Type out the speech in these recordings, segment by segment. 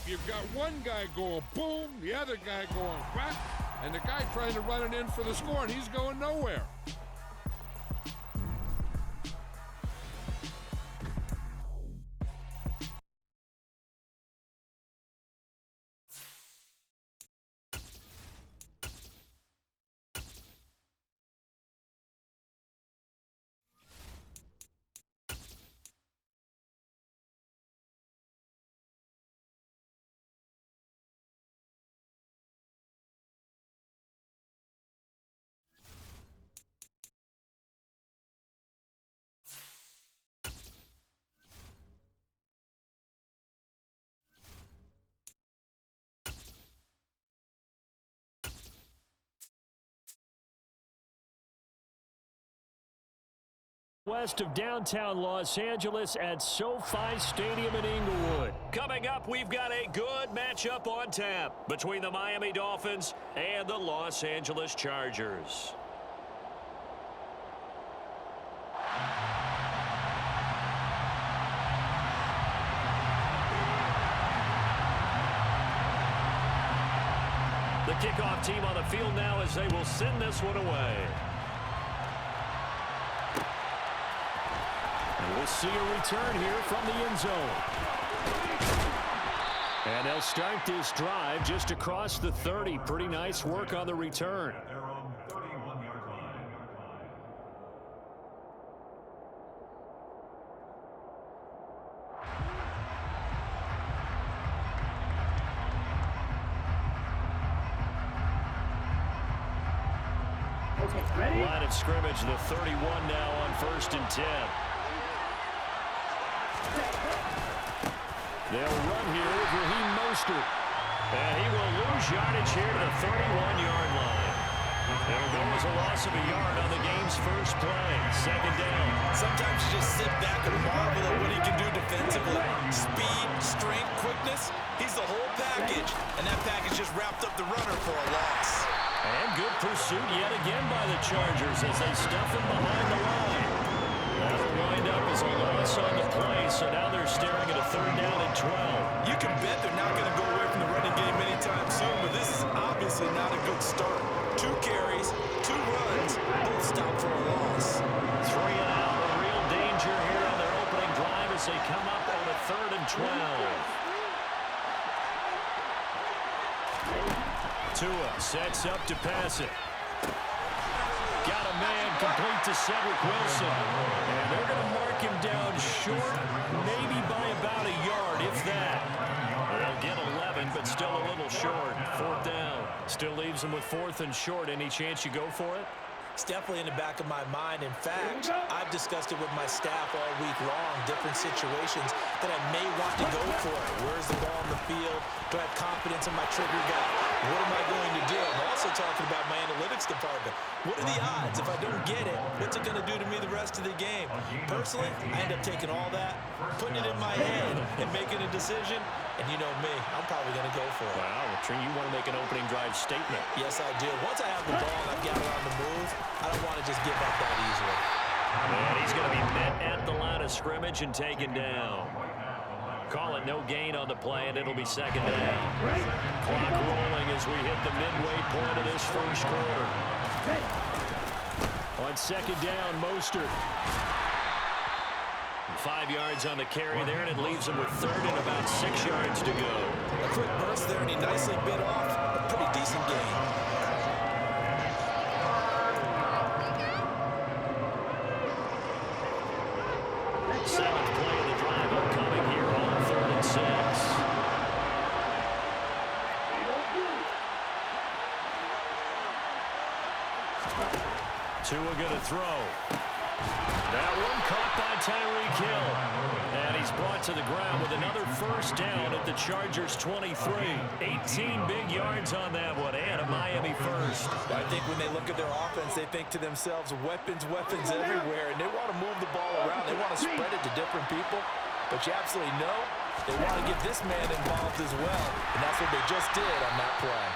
You've got one guy going boom, the other guy going whack, and the guy trying to run it in for the score, and he's going nowhere. West of downtown Los Angeles at SoFi Stadium in Inglewood. Coming up, we've got a good matchup on tap between the Miami Dolphins and the Los Angeles Chargers. The kickoff team on the field now as they will send this one away. We'll see a return here from the end zone. And they'll start this drive just across the 30. Pretty nice work on the return. Line of scrimmage, the 31 now on 1st and 10. They'll run here with Raheem Mostert. And he will lose yardage here to the 31-yard line. It'll go as a loss of a yard on the game's first play. 2nd down. Sometimes you just sit back and marvel at what he can do defensively. Speed, strength, quickness. He's the whole package. And that package just wrapped up the runner for a loss. And good pursuit yet again by the Chargers as they stuff him behind the line. That'll wind up as a loss on the play, so now they're staring at a 3rd down and 12. You can bet they're not going to go away from the running game anytime soon, but this is obviously not a good start. 2 carries, 2 runs, both stop for a loss. 3 and out, a real danger here on their opening drive as they come up on a 3rd and 12. Tua sets up to pass it. Got a man complete to Cedric Wilson. And they're going to mark him down short, maybe by about a yard, if that. They'll get 11, but still a little short. 4th down. Still leaves them with 4th and short. Any chance you go for it? It's definitely in the back of my mind. In fact, I've discussed it with my staff all week long, different situations that I may want to go for it. Where's the ball on the field? Do I have confidence in my trigger guy? What am I going to do? I'm also talking about my analytics department. What are the odds? If I don't get it, what's it going to do to me the rest of the game? Personally, I end up taking all that, putting it in my head, and making a decision. And you know me, I'm probably going to go for it. Wow, Trey, you want to make an opening drive statement. Yes, I do. Once I have the ball and I've got it on the move, I don't want to just give up that easily. And he's going to be met at the line of scrimmage and taken down. Call it no gain on the play, and it'll be 2nd down. Clock rolling as we hit the midway point of this first quarter. On 2nd down, Mostert. 5 yards on the carry there, and it leaves him with 3rd and about 6 yards to go. A quick burst there, and he nicely bit off a pretty decent gain. Seventh play of the drive upcoming here on 3rd and 6. Tua going to throw. That one caught by Tyreek Hill. And he's brought to the ground with another 1st down at the Chargers' 23. 18 big yards on that one, and a Miami first. I think when they look at their offense, they think to themselves, weapons, weapons everywhere, and they want to move the ball around. They want to spread it to different people. But you absolutely know they want to get this man involved as well, and that's what they just did on that play.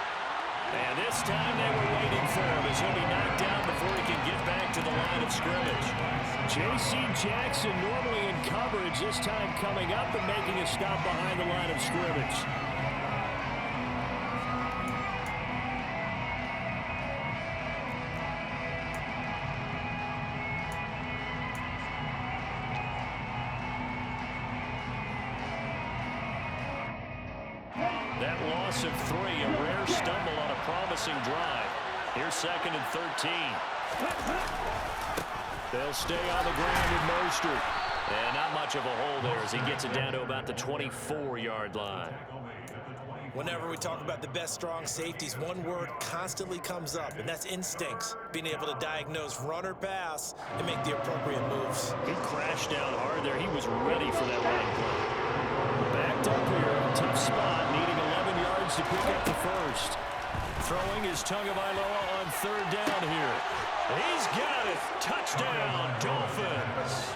And this time they were waiting for him as he'll be knocked down before he can get back to the line of scrimmage. J.C. Jackson normally in coverage, this time coming up and making a stop behind the line of scrimmage. net loss of 3, a rare stumble on a promising drive. Here's 2nd and 13. They'll stay on the ground with Mostert. And not much of a hole there as he gets it down to about the 24-yard line. Whenever we talk about the best strong safeties, one word constantly comes up, and that's instincts. Being able to diagnose run or pass and make the appropriate moves. He crashed down hard there. He was ready for that running play. Backed up here, tough spot, needing 11 yards to pick up the first. Throwing is Tagovailoa on 3rd down here. He's got it. Touchdown, Dolphins.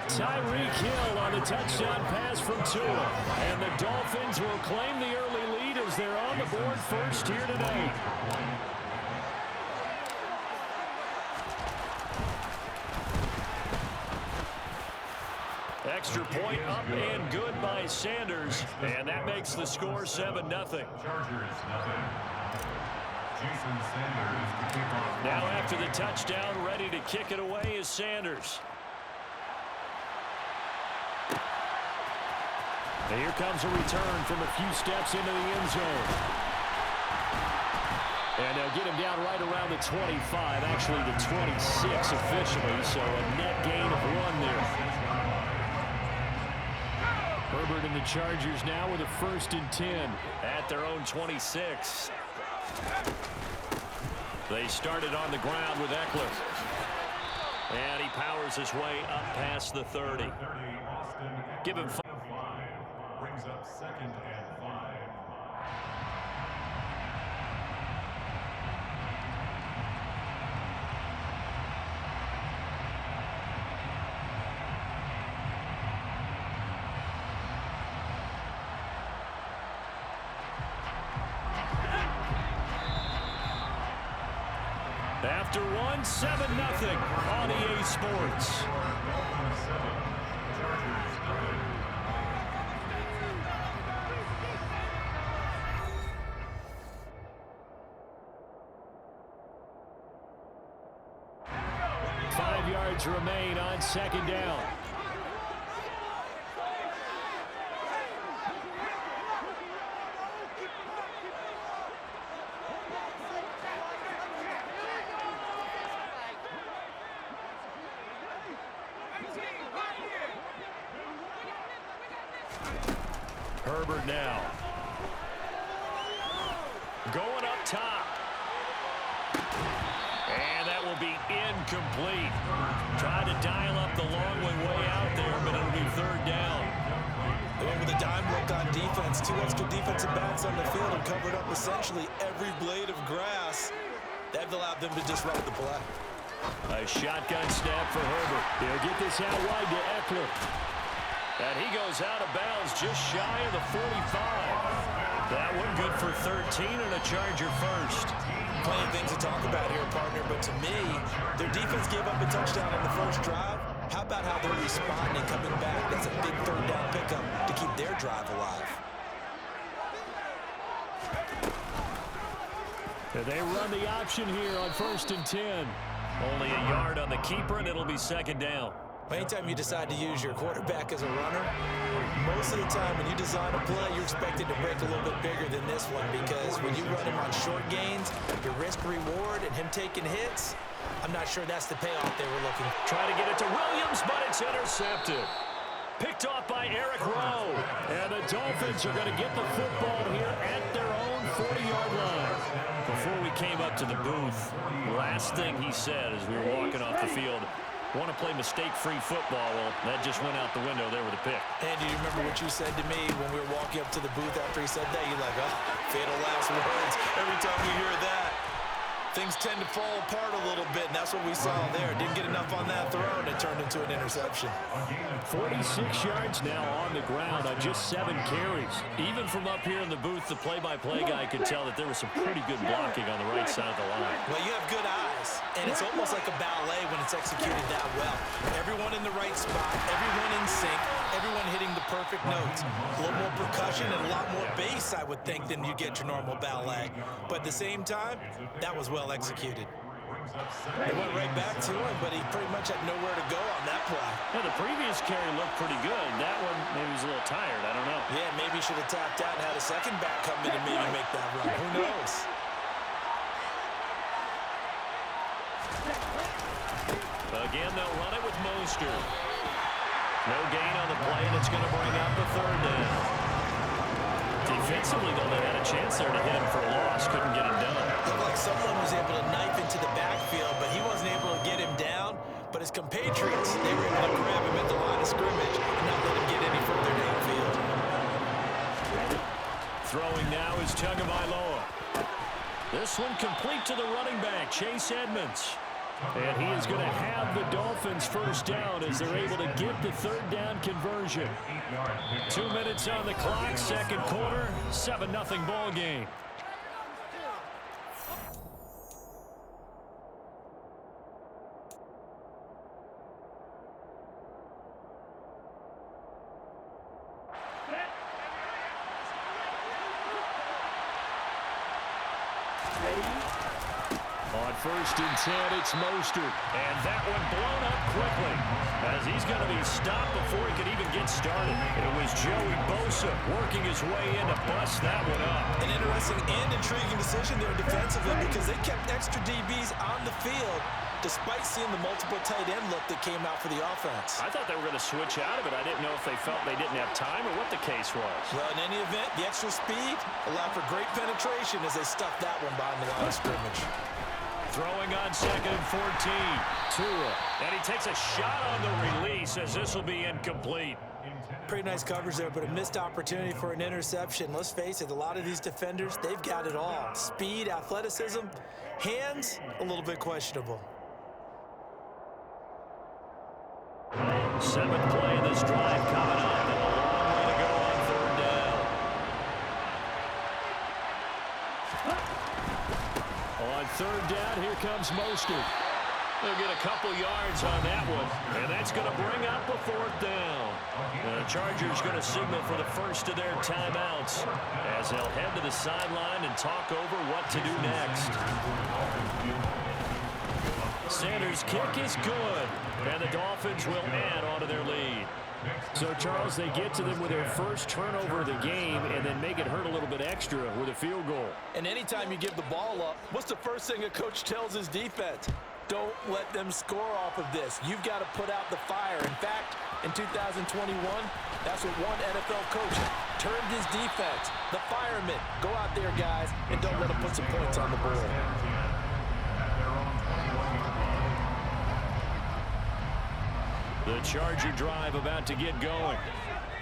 Tyreek Hill on the touchdown pass from Tua. And the Dolphins will claim the early lead as they're on the board first here tonight. Extra point up and good by Sanders. And that makes the score 7-0. Now after the touchdown, ready to kick it away is Sanders. And here comes a return from a few steps into the end zone. And they'll get him down right around the 25, actually the 26 officially, so a net gain of 1 there. Herbert and the Chargers now with a 1st and 10 at their own 26. They started on the ground with Eckler. And he powers his way up past the 30. Give him 5. Brings up 2nd and 5. After 7-0 on EA Sports. To remain on 2nd down. Herbert now. Going up top. And that will be incomplete. Try to dial up the long way out there, but it'll be 3rd down. And with a dime look on defense, 2 extra defensive backs on the field and covered up essentially every blade of grass. That allowed them to disrupt the play. A shotgun snap for Herbert. He'll get this out wide to Eckler. And he goes out of bounds just shy of the 45. That one good for 13 and a Charger first. Plenty of things to talk about here, partner, but to me, their defense gave up a touchdown on the first drive. How about how they're responding, coming back? That's a big 3rd down pickup to keep their drive alive. And they run the option here on 1st and 10. Only a yard on the keeper, and it'll be 2nd down. Anytime you decide to use your quarterback as a runner, most of the time when you design a play, you're expected to break a little bit bigger than this one, because when you run him on short gains, your risk-reward and him taking hits, I'm not sure that's the payoff they were looking for. Trying to get it to Williams, but it's intercepted. Picked off by Eric Rowe. And the Dolphins are going to get the football here at their own 40-yard line. Before we came up to the booth, last thing he said as we were walking off the field, want to play mistake-free football. Well, that just went out the window there with a pick. And do you remember what you said to me when we were walking up to the booth after he said that? You're like, oh, fatal last words. Every time we hear that, things tend to fall apart a little bit, and that's what we saw there. Didn't get enough on that throw, and it turned into an interception. 46 yards now on the ground on just 7 carries. Even from up here in the booth, the play-by-play guy could tell that there was some pretty good blocking on the right side of the line. Well, you have good eyes, and it's almost like a ballet when it's executed that well. Everyone in the right spot, everyone in sync, everyone hitting the perfect notes. A little more percussion and a lot more bass, I would think, than you get your normal ballet. But at the same time, that was well executed. brings up second. They went right back to him, but he pretty much had nowhere to go on that play. Yeah, the previous carry looked pretty good. That one, maybe he was a little tired. I don't know. Yeah, maybe he should have tapped out and had a second back come in and maybe make that run. Who knows? Again, they'll run it with Mostert. No gain on the play, and it's going to bring up the third down. Defensively, though, they had a chance there to hit him for a loss. Couldn't get him done. Looked like someone was able to knife into the backfield, but he wasn't able to get him down. But his compatriots, they were able to grab him at the line of scrimmage and not let him get any further downfield. Throwing now is Tagovailoa. This one complete to the running back, Chase Edmonds. And he is going to have the Dolphins first down as they're able to get the third down conversion. 2 minutes on the clock, second quarter, 7-0 ball game. On 1st and 10, it's Mostert. And that one blown up quickly as he's going to be stopped before he could even get started. It was Joey Bosa working his way in to bust that one up. An interesting and intriguing decision there defensively because they kept extra DBs on the field despite seeing the multiple tight end look that came out for the offense. I thought they were going to switch out of it. I didn't know if they felt they didn't have time or what the case was. Well, in any event, the extra speed allowed for great penetration as they stuffed that one behind the line of scrimmage. Throwing on 2nd and 14. Tua. And he takes a shot on the release as this will be incomplete. Pretty nice coverage there, but a missed opportunity for an interception. Let's face it, a lot of these defenders, they've got it all. Speed, athleticism, hands, a little bit questionable. 7th play of this drive coming up, and a long way to go on 3rd down. On 3rd down, here comes Mostert. They'll get a couple yards on that one, and that's going to bring up a 4th down. The Chargers going to signal for the first of their timeouts as they'll head to the sideline and talk over what to do next. Sanders' kick is good, and the Dolphins will add on to their lead. So, Charles, they get to them with their first turnover of the game and then make it hurt a little bit extra with a field goal. And anytime you give the ball up, what's the first thing a coach tells his defense? Don't let them score off of this. You've got to put out the fire. In fact, in 2021, that's what one NFL coach termed his defense. The firemen. Go out there, guys, and don't let them put some points on the board. The Charger drive about to get going.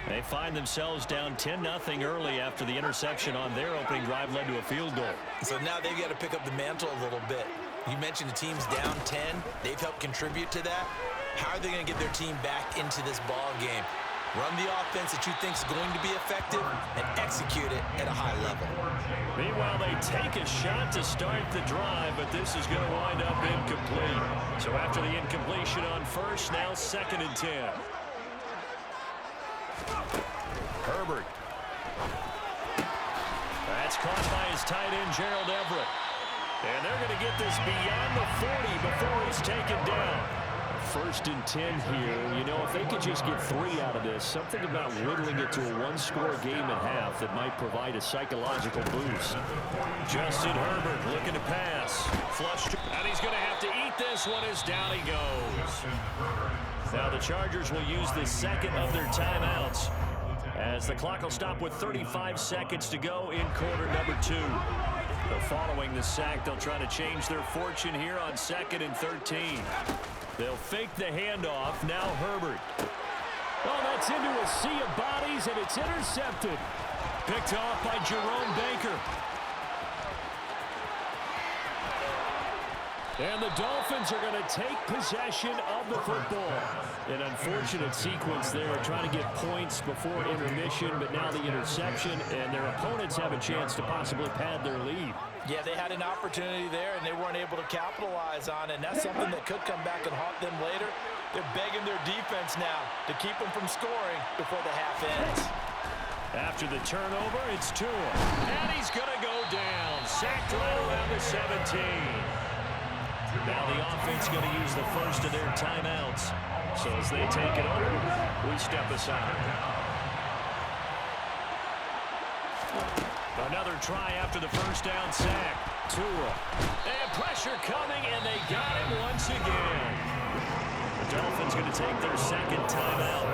They find themselves down 10-0 early after the interception on their opening drive led to a field goal. So now they've got to pick up the mantle a little bit. You mentioned the team's down 10. They've helped contribute to that. How are they going to get their team back into this ball game? Run the offense that you think is going to be effective and execute it at a high level. Meanwhile, they take a shot to start the drive, but this is going to wind up incomplete. So after the incompletion on 1st, now 2nd and 10. Herbert. That's caught by his tight end, Gerald Everett. And they're going to get this beyond the 40 before he's taken down. 1st and 10 here. You know, if they could just get 3 out of this, something about whittling it to a one-score game at half that might provide a psychological boost. Justin Herbert looking to pass. Flushed. And he's going to have to eat this one as down he goes. Now the Chargers will use the 2nd of their timeouts as the clock will stop with 35 seconds to go in quarter number 2. So following the sack, they'll try to change their fortune here on 2nd and 13. They'll fake the handoff. Now Herbert. Oh, that's into a sea of bodies, and it's intercepted. Picked off by Jerome Baker. And the Dolphins are going to take possession of the football. An unfortunate sequence there, trying to get points before intermission, but now the interception, and their opponents have a chance to possibly pad their lead. Yeah, they had an opportunity there, and they weren't able to capitalize on it, and that's something that could come back and haunt them later. They're begging their defense now to keep them from scoring before the half ends. After the turnover, it's Tua. And he's going to go down. Sacked right around the 17. Now the offense going to use the first of their timeouts. So as they take it over, we step aside. Another try after the first down sack. Tua. And pressure coming, and they got him once again. The Dolphins going to take their second timeout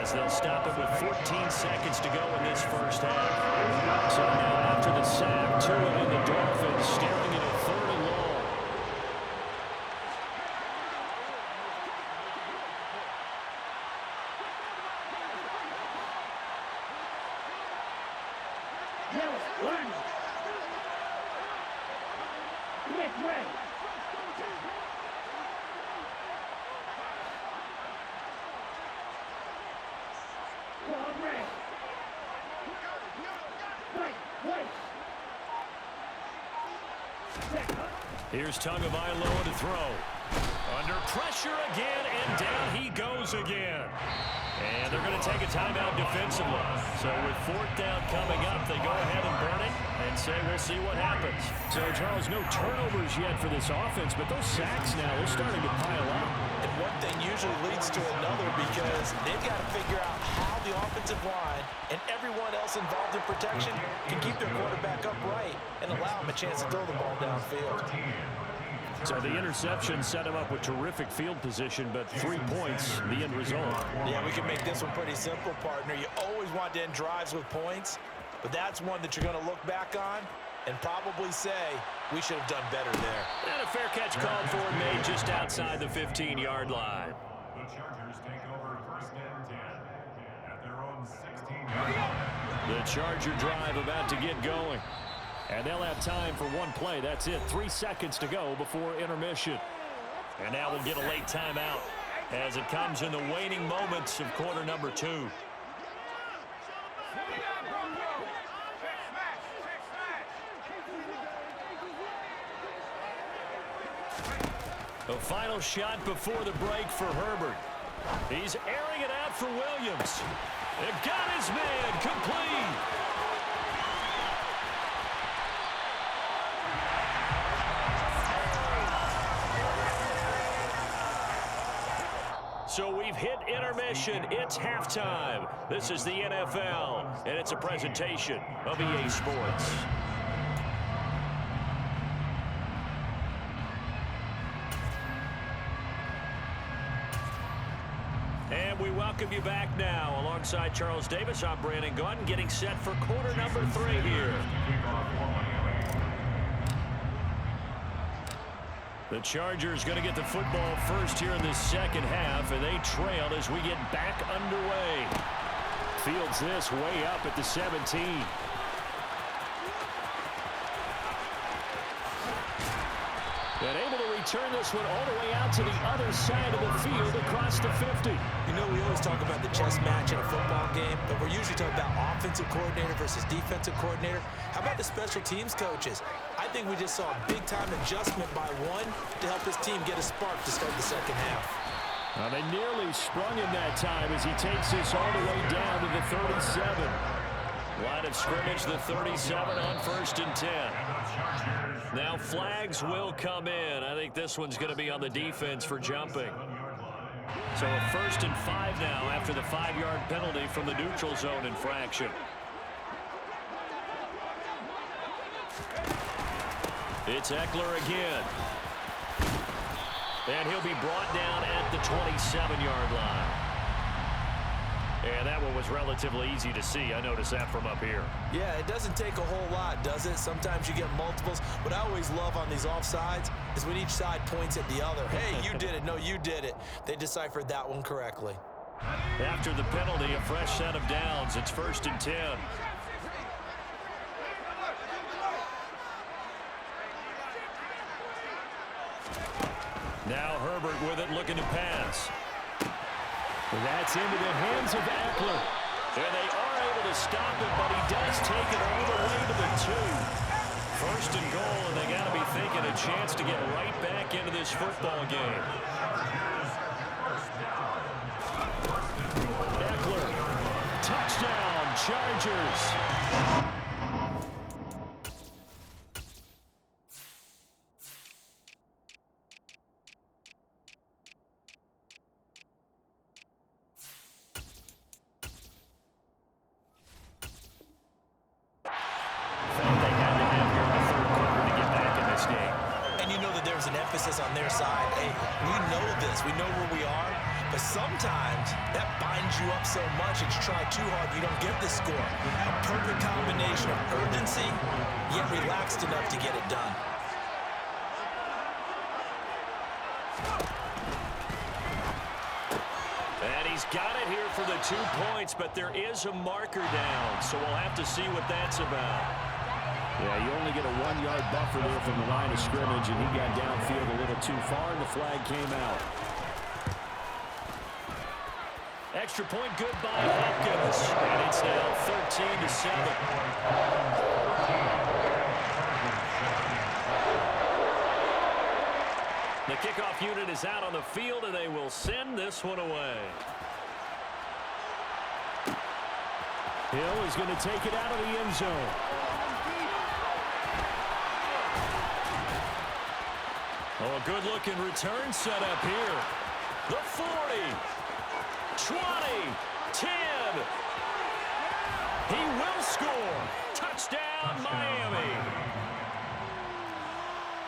as they'll stop it with 14 seconds to go in this first half. So now after the sack, Tua and the Dolphins staring at a third and long. Here's Tagovailoa to throw. Under pressure again, and down he goes again. And they're going to take a timeout defensively. So with fourth down coming up, they go ahead and burn it and say we'll see what happens. So, Charles, no turnovers yet for this offense, but those sacks now, they're starting to pile up. And one thing usually leads to another because they've got to figure out how the offensive line and everyone else involved in protection can keep their quarterback upright and allow him a chance to throw the ball downfield. So the interception set him up with terrific field position, but 3 points, the end result. Yeah, we can make this one pretty simple, partner. You always want to end drives with points, but that's one that you're going to look back on and probably say, we should have done better there. And a fair catch called for and made just outside the 15-yard line. The Chargers take over first and 10 at their own 16-yard line. The Charger drive about to get going. And they'll have time for one play. That's it. 3 seconds to go before intermission. And now we'll get a late timeout as it comes in the waning moments of quarter number 2. The final shot before the break for Herbert. He's airing it out for Williams. They've got his man complete. So we've hit intermission. It's halftime. This is the NFL, and it's a presentation of EA Sports. And we welcome you back now. Alongside Charles Davis, I'm Brandon Gaudin, getting set for quarter number 3 here. The Chargers going to get the football first here in the second half, and they trail as we get back underway. Fields this way up at the 17. And able to return this one all the way out to the other side of the field across the 50. You know, we always talk about the chess match in a football game, but we're usually talking about offensive coordinator versus defensive coordinator. How about the special teams coaches? I think we just saw a big-time adjustment by one to help his team get a spark to start the second half. They nearly sprung him that time as he takes this all the way down to the 37. Line of scrimmage, the 37 on 1st and 10. Now flags will come in. I think this one's going to be on the defense for jumping. So a 1st and 5 now after the 5-yard penalty from the neutral zone infraction. It's Eckler again. And he'll be brought down at the 27-yard line. And that one was relatively easy to see. I noticed that from up here. Yeah, it doesn't take a whole lot, does it? Sometimes you get multiples. What I always love on these offsides is when each side points at the other. Hey, you did it. No, you did it. They deciphered that one correctly. After the penalty, a fresh set of downs. It's 1st and 10. Now Herbert with it, looking to pass. That's into the hands of Eckler. And they are able to stop it, but he does take it all the way to the 2. 1st and goal, and they got to be thinking a chance to get right back into this football game. Eckler, touchdown, Chargers. this. We know where we are, but sometimes that binds you up so much that you try too hard, you don't get the score. A perfect combination of urgency, yet relaxed enough to get it done. And he's got it here for the 2 points, but there is a marker down, so we'll have to see what that's about. Yeah, you only get a 1-yard buffer there from the line of scrimmage, and he got downfield a little too far, and the flag came out. Extra point good by Hopkins, and it's now 13-7. The kickoff unit is out on the field, and they will send this one away. Hill is going to take it out of the end zone. Oh, a good-looking return set up here. The 40, 20, 10. He will score. Touchdown, Miami.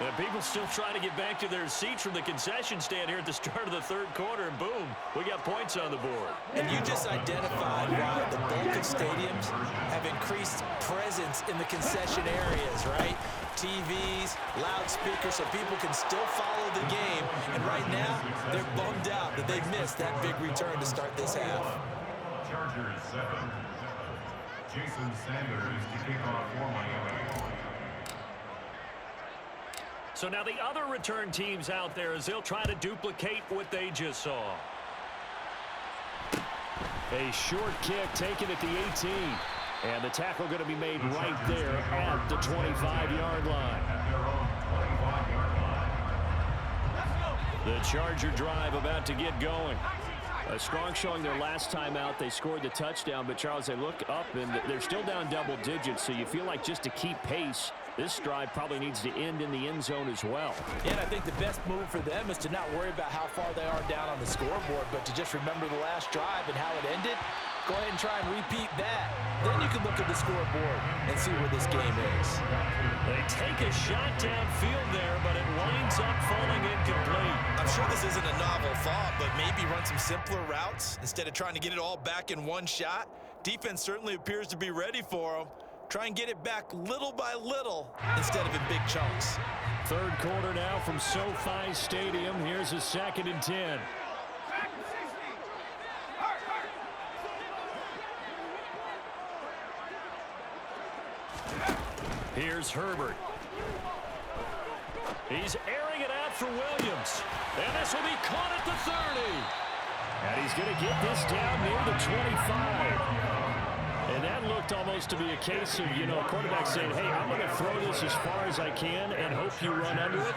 And people still trying to get back to their seats from the concession stand here at the start of the third quarter, and boom, we got points on the board. And you just identified why the bulk of stadiums have increased presence in the concession areas, right? TVs, loudspeakers, so people can still follow the game. And right now, they're bummed out that they missed that big return to start this half. Chargers 7. Jason Sanders to kick off for Miami. So now the other return teams out there as they'll try to duplicate what they just saw. A short kick taken at the 18. And the tackle going to be made right there at the 25-yard line. The Charger drive about to get going. A strong showing their last time out. They scored the touchdown, but Charles, they look up and they're still down double digits, so you feel like just to keep pace, this drive probably needs to end in the end zone as well. Yeah, and I think the best move for them is to not worry about how far they are down on the scoreboard, but to just remember the last drive and how it ended. Go ahead and try and repeat that. Then you can look at the scoreboard and see where this game is. They take a shot downfield there, but it winds up falling incomplete. I'm sure this isn't a novel thought, but maybe run some simpler routes instead of trying to get it all back in one shot. Defense certainly appears to be ready for them. Try and get it back little by little instead of in big chunks. Third quarter now from SoFi Stadium. Here's a 2nd and 10. Here's Herbert. He's airing it out for Williams. And this will be caught at the 30. And he's going to get this down near the 25. And that looked almost to be a case of, a quarterback saying, hey, I'm going to throw this as far as I can and hope you run under it.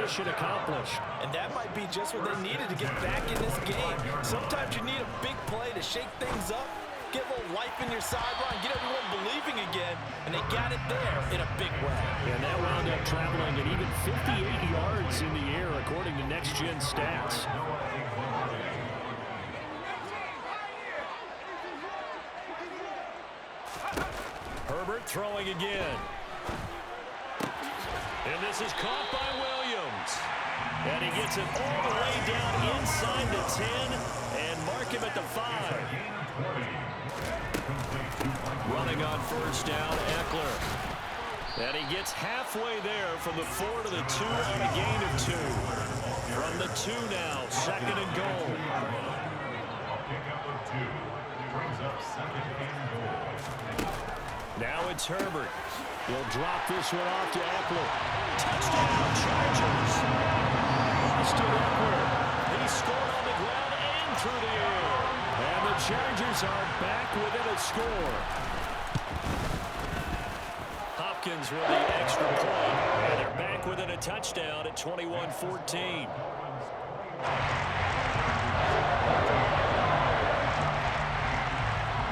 Mission accomplished. And that might be just what they needed to get back in this game. Sometimes you need a big play to shake things up, get a little life in your sideline, get everyone believing again, and they got it there in a big way. And that wound up traveling at even 58 yards in the air, according to Next Gen Stats. Herbert throwing again. And this is caught by Williams. And he gets it all the way down inside the 10 and mark him at the 5. Running on first down, Eckler. And he gets halfway there from the 4 to the 2 on a gain of 2. From the 2 now, 2nd and goal. A pickup of 2 brings up 2nd and goal. Now it's Herbert. He'll drop this one off to Eckler. Touchdown, Chargers. Austin Eckler. He scored on the ground and through the air. And the Chargers are back within a score. Hopkins with the extra point. And they're back within a touchdown at 21-14.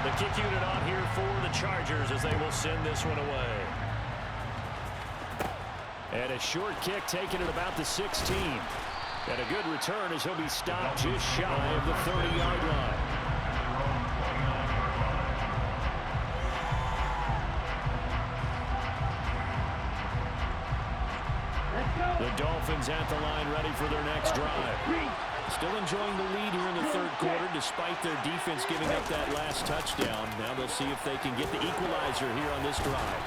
The kick unit on here for the Chargers as they will send this one away. And a short kick taken at about the 16. And a good return as he'll be stopped just shy of the 30-yard line. The Dolphins at the line ready for their next drive. Still enjoying the lead here in the third quarter despite their defense giving up that last touchdown. Now they'll see if they can get the equalizer here on this drive.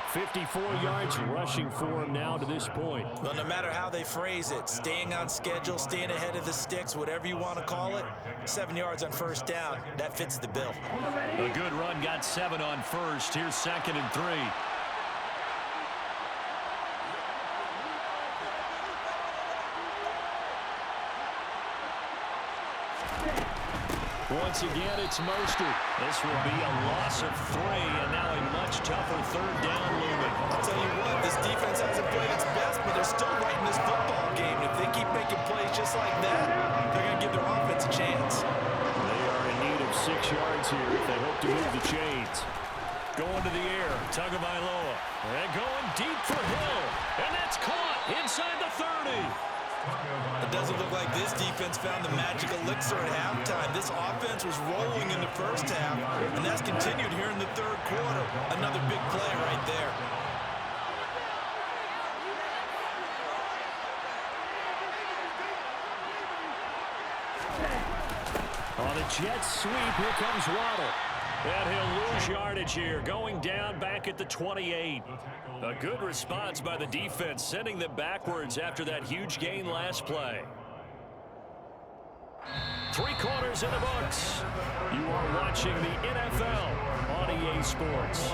54 yards rushing for him now to this point. Well, no matter how they phrase it, staying on schedule, staying ahead of the sticks, whatever you want to call it, 7 yards on first down, that fits the bill. A good run got 7 on first. Here's 2nd and 3. Once again, it's Mostert. This will be a loss of 3, and now a much tougher third down looming. I'll tell you what, this defense hasn't played its best, but they're still right in this football game. If they keep making plays just like that, they're going to give their offense a chance. They are in need of 6 yards here if they hope to move the chains. Going to the air, Tagovailoa. And going deep for Hill. And that's caught inside the 30. It doesn't look like this defense found the magic elixir at halftime. This offense was rolling in the first half, and that's continued here in the third quarter. Another big play right there. On a jet sweep, here comes Waddle. And he'll lose yardage here, going down back at the 28. A good response by the defense, sending them backwards after that huge gain last play. 3 quarters in the books. You are watching the NFL on EA Sports.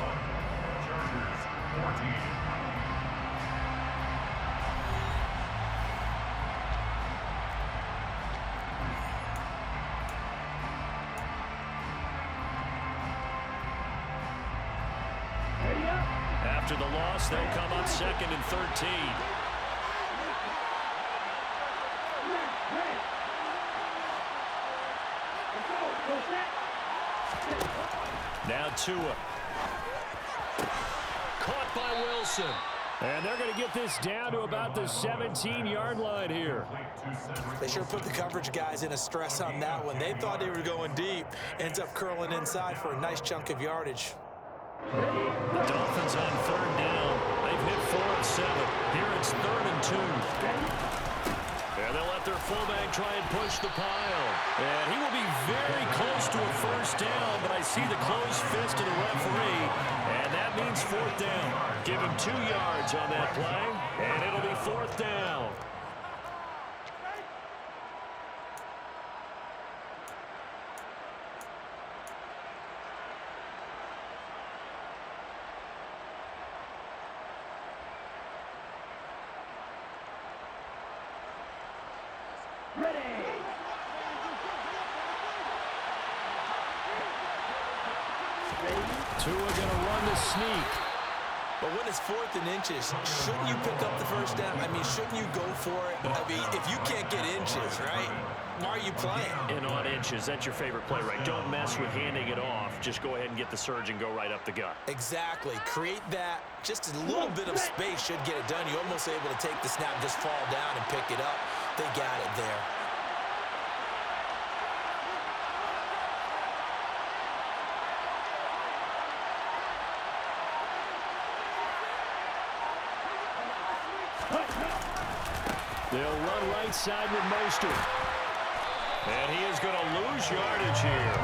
Chargers 14. After the loss, they'll come up 2nd and 13. Now Tua. Caught by Wilson. And they're going to get this down to about the 17-yard line here. They sure put the coverage guys in a stress on that one. They thought they were going deep. Ends up curling inside for a nice chunk of yardage. The Dolphins on 3rd down. They've hit 4 of 7. Here it's 3rd and 2. And they'll let their fullback try and push the pile. And he will be very close to a first down, but I see the closed fist of the referee, and that means 4th down. Give him 2 yards on that play, and it'll be 4th down. Tua going to run the sneak. But when it's 4th and inches, shouldn't you pick up the first down? I mean, shouldn't you go for it? I mean, if you can't get inches, right, why are you playing? And on inches, that's your favorite play, right? Don't mess with handing it off. Just go ahead and get the surge and go right up the gut. Exactly. Create that. Just a little bit of space should get it done. You're almost able to take the snap, just fall down and pick it up. They got it there. They'll run right side with Mostert. And he is going to lose yardage here.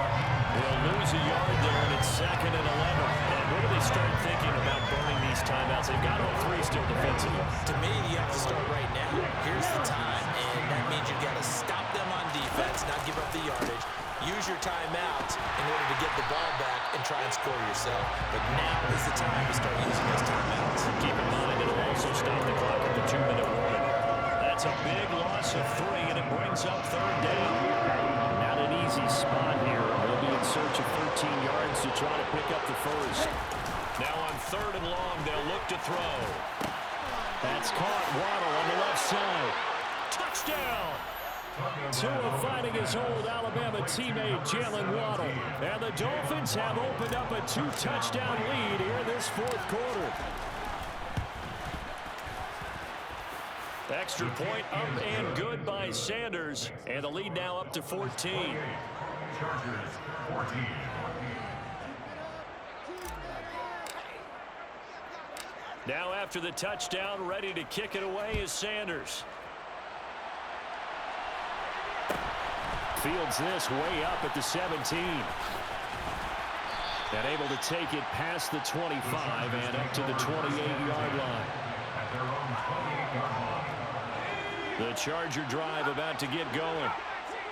He'll lose a yard there, and it's 2nd and 11. And when do they start thinking about burning these timeouts? They've got all 3 still defensively. To me, you have to start right now. Here's the time, and that means you've got to stop them on defense, not give up the yardage. Use your timeouts in order to get the ball back and try and score yourself. But now is the time to start using those timeouts. Keep in mind, it'll also stop the clock at the 2-minute warning. That's a big loss of 3, and it brings up 3rd down. Not an easy spot here. They'll be in search of 13 yards to try to pick up the first. Now on 3rd and long, they'll look to throw. That's caught. Waddle on the left side. Touchdown! Tua finding his old Alabama teammate Jalen Waddle. And the Dolphins have opened up a 2-touchdown lead here in this 4th quarter. Extra point up and good by Sanders. And the lead now up to 14. Chargers 14. Now after the touchdown, ready to kick it away is Sanders. Fields this way up at the 17. And able to take it past the 25 and up to the 28-yard line. At their own 28-yard line. The Charger drive about to get going.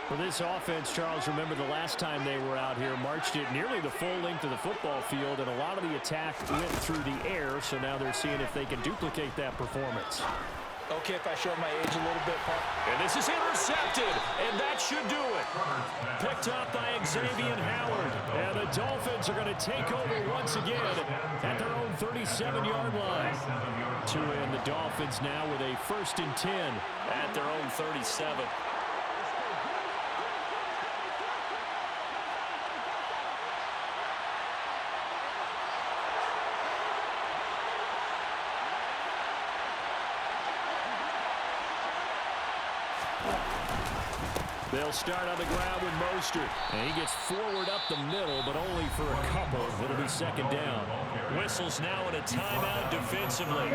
For this offense, Charles, remember the last time they were out here, marched it nearly the full length of the football field, and a lot of the attack went through the air, so now they're seeing if they can duplicate that performance. Okay, if I show my age a little bit, Paul. And this is intercepted, and that should do it. Picked up by Xavier Howard, and the Dolphins are going to take over once again at their own 37-yard line. To end the Dolphins now with a 1st and 10 at their own 37. They'll start on the ground with Mostert. And he gets forward up the middle, but only for a couple. It'll be 2nd down. Whistles now in a timeout defensively.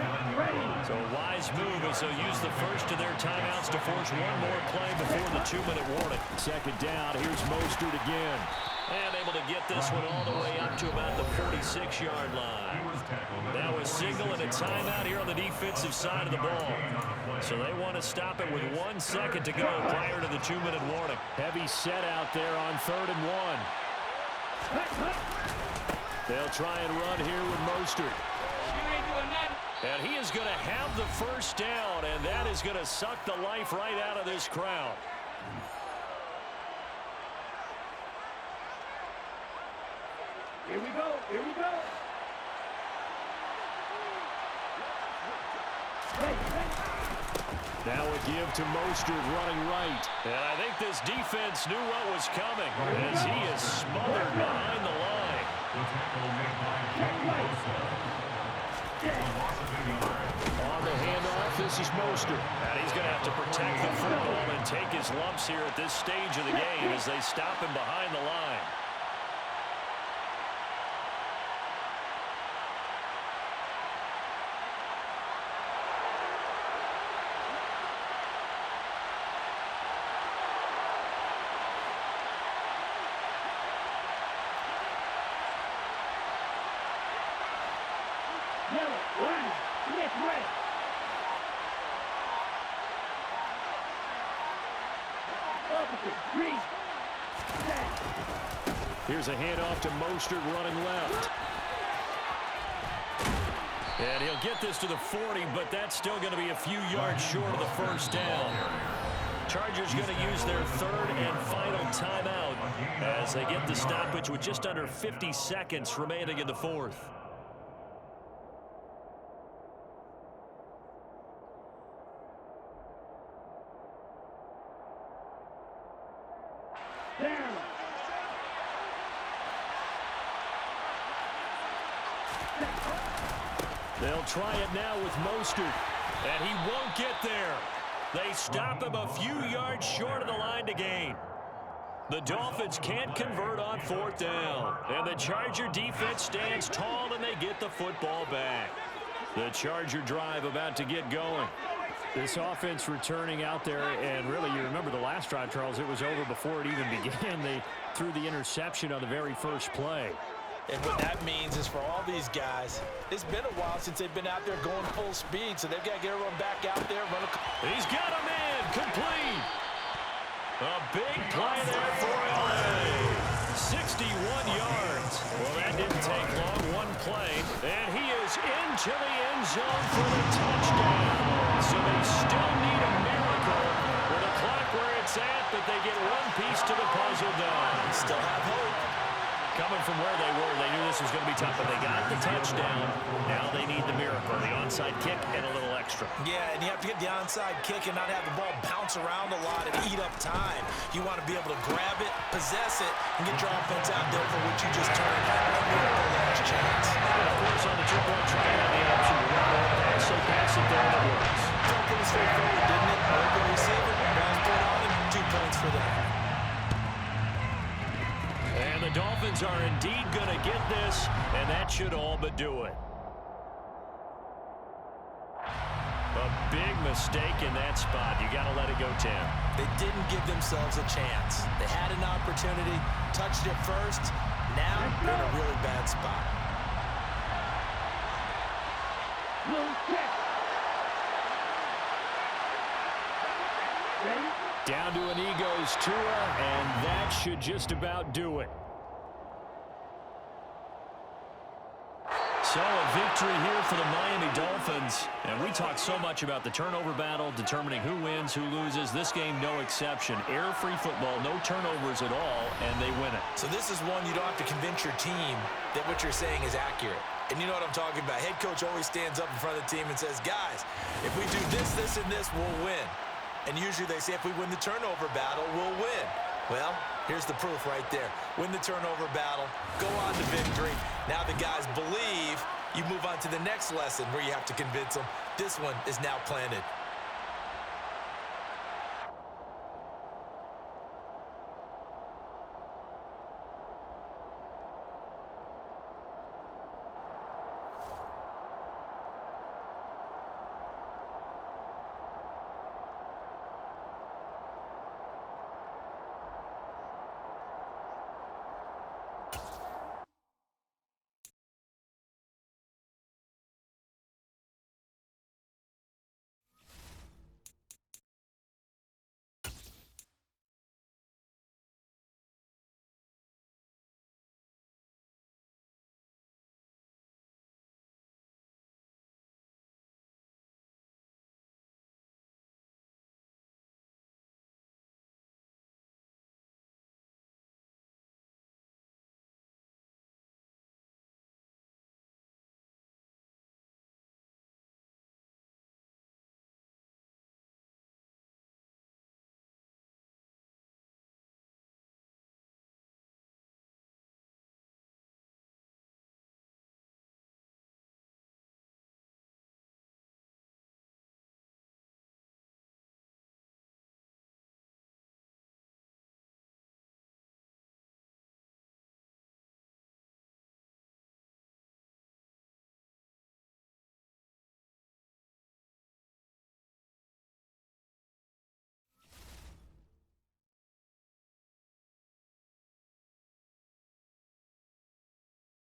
So a wise move as they'll use the first of their timeouts to force one more play before the 2-minute warning. 2nd down, here's Mostert again. And able to get this one all the way up to about the 46-yard line. Now a signal and a timeout here on the defensive side of the ball. So they want to stop it with 1 second to go prior to the 2-minute warning. Heavy set out there on 3rd and 1. They'll try and run here with Mostert. And he is going to have the first down, and that is going to suck the life right out of this crowd. Here we go. Here we go. Now a give to Mostert running right. And I think this defense knew what was coming as he is smothered behind the line. On the handoff, this is Mostert. And he's going to have to protect the football and take his lumps here at this stage of the game as they stop him behind the line. Here's a handoff to Mostert running left. And he'll get this to the 40, but that's still going to be a few yards short of the first down. Chargers going to use their 3rd and final timeout as they get the stoppage with just under 50 seconds remaining in the 4th. They'll try it now with Mostert, and he won't get there. They stop him a few yards short of the line to gain. The Dolphins can't convert on 4th down, and the Charger defense stands tall, and they get the football back. The Charger drive about to get going. This offense returning out there, and really, you remember the last drive, Charles, it was over before it even began. They threw the interception on the very first play. And what that means is for all these guys, it's been a while since they've been out there going full speed, so they've got to get everyone back out there. He's got a man complete. A big play there for LA. 61 yards. Well, that didn't take long. One play, and he is into the end zone for the touchdown. So they still need a miracle with the clock where it's at, but they get one piece to the puzzle done. Still have hope. Coming from where they were, they knew this was going to be tough, but they got the touchdown. Now they need the miracle, the onside kick and a little extra. Yeah, and you have to get the onside kick and not have the ball bounce around a lot and eat up time. You want to be able to grab it, possess it, and get your offense out there for what you just turned a miracle last chance. And of course, on the 2-point try, you have the option to run or pass it there, and it works. Pretty straightforward, didn't it? Open receiver, round put on him, 2 points for that. And the Dolphins are indeed going to get this, and that should all but do it. A Big mistake in that spot. You got to let it go 10. They didn't give themselves a chance. They had an opportunity, touched it first. Now they're in a really bad spot. Down to an E goes Tua, and that should just about do it. So a victory here for the Miami Dolphins. And we talk so much about the turnover battle, determining who wins, who loses. This game, no exception. Error-free football, no turnovers at all, and they win it. So this is one you don't have to convince your team that what you're saying is accurate. And you know what I'm talking about. Head coach always stands up in front of the team and says, guys, if we do this, this, and this, we'll win. And usually they say if we win the turnover battle, we'll win. Well, here's the proof right there. Win the turnover battle, go on to victory. Now the guys believe. You move on to the next lesson where you have to convince them. This one is now planted.